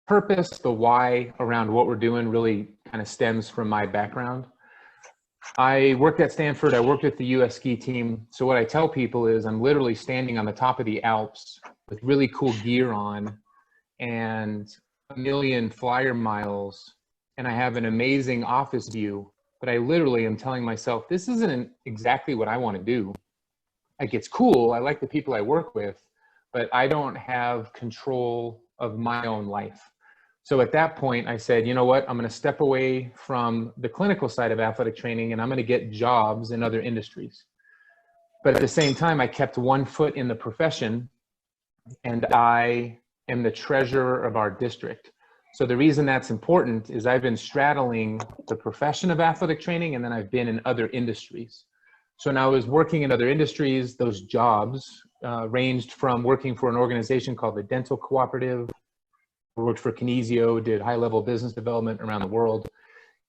purpose, the why around what we're doing really kind of stems from my background. I worked at Stanford. I worked with the US ski team. So what I tell people is I'm literally standing on the top of the Alps with really cool gear on and a million flyer miles, and I have an amazing office view, but I literally am telling myself, this isn't exactly what I want to do. Like, it's cool. I like the people I work with, but I don't have control of my own life. So at that point, I said, you know what, I'm going to step away from the clinical side of athletic training and I'm going to get jobs in other industries. But at the same time, I kept one foot in the profession, and I am the treasurer of our district. So the reason that's important is I've been straddling the profession of athletic training, and then I've been in other industries. So now I was working in other industries. Those jobs ranged from working for an organization called the Dental Cooperative. I worked for Kinesio, did high-level business development around the world.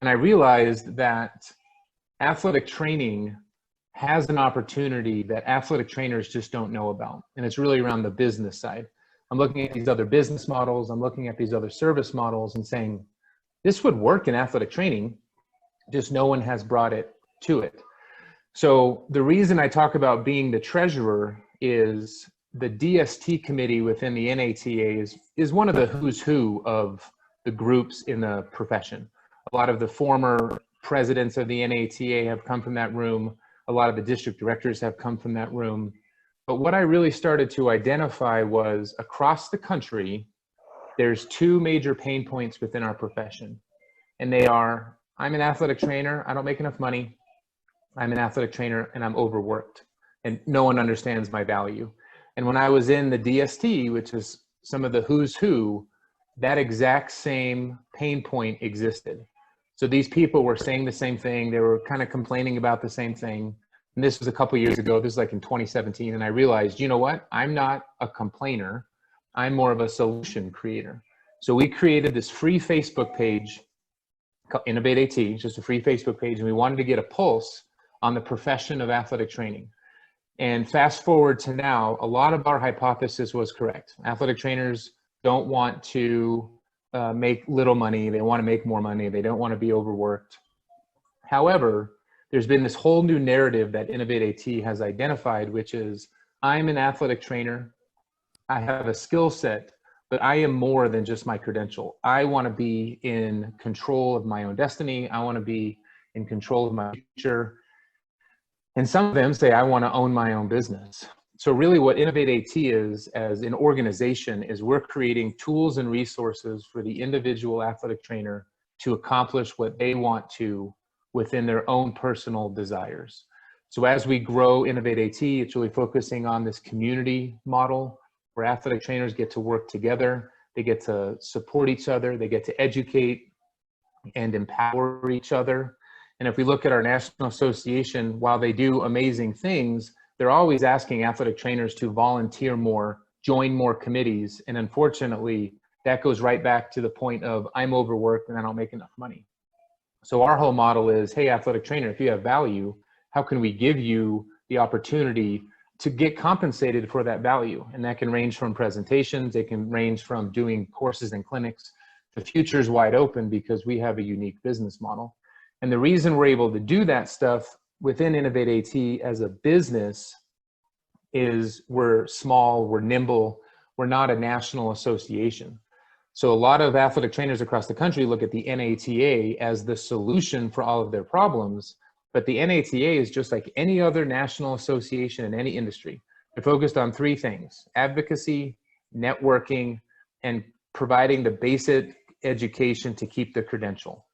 And I realized that athletic training has an opportunity that athletic trainers just don't know about. And it's really around the business side. I'm looking at these other business models. I'm looking at these other service models and saying, this would work in athletic training, just no one has brought it to it. So the reason I talk about being the treasurer is the DST committee within the NATA is one of the who's who of the groups in the profession. A lot of the former presidents of the NATA have come from that room. A lot of the district directors have come from that room. But what I really started to identify was across the country, there's two major pain points within our profession. And they are, I'm an athletic trainer, I don't make enough money. I'm an athletic trainer and I'm overworked and no one understands my value. And when I was in the DST, which is some of the who's who, that exact same pain point existed. So these people were saying the same thing. They were kind of complaining about the same thing. And this was a couple years ago. This was like in 2017. And I realized, you know what? I'm not a complainer. I'm more of a solution creator. So we created this free Facebook page called InnovateAT, just a free Facebook page. And we wanted to get a pulse on the profession of athletic training. And fast forward to now, a lot of our hypothesis was correct. Athletic trainers don't want to make little money. They want to make more money. They don't want to be overworked. However, there's been this whole new narrative that InnovateAT has identified, which is I'm an athletic trainer. I have a skill set, but I am more than just my credential. I want to be in control of my own destiny. I want to be in control of my future. And some of them say, I want to own my own business. So really what InnovateAT is as an organization is we're creating tools and resources for the individual athletic trainer to accomplish what they want to within their own personal desires. So as we grow InnovateAT, it's really focusing on this community model where athletic trainers get to work together. They get to support each other. They get to educate and empower each other. And if we look at our national association, while they do amazing things, they're always asking athletic trainers to volunteer more, join more committees. And unfortunately, that goes right back to the point of I'm overworked and I don't make enough money. So our whole model is, hey, athletic trainer, if you have value, how can we give you the opportunity to get compensated for that value? And that can range from presentations, it can range from doing courses and clinics. The future is wide open because we have a unique business model. And the reason we're able to do that stuff within InnovateAT as a business is we're small, we're nimble, we're not a national association. So a lot of athletic trainers across the country look at the NATA as the solution for all of their problems, but the NATA is just like any other national association in any industry. They're focused on three things: advocacy, networking, and providing the basic education to keep the credential.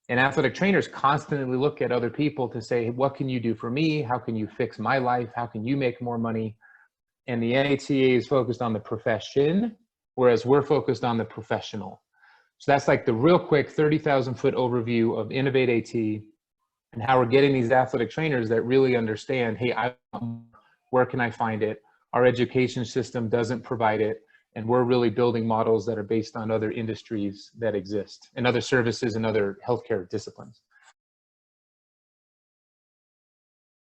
And athletic trainers constantly look at other people to say, what can you do for me? How can you fix my life? How can you make more money? And the NATA is focused on the profession, whereas we're focused on the professional. So that's like the real quick 30,000 foot overview of InnovateAT and how we're getting these athletic trainers that really understand, hey, where can I find it? Our education system doesn't provide it. And we're really building models that are based on other industries that exist and other services and other healthcare disciplines.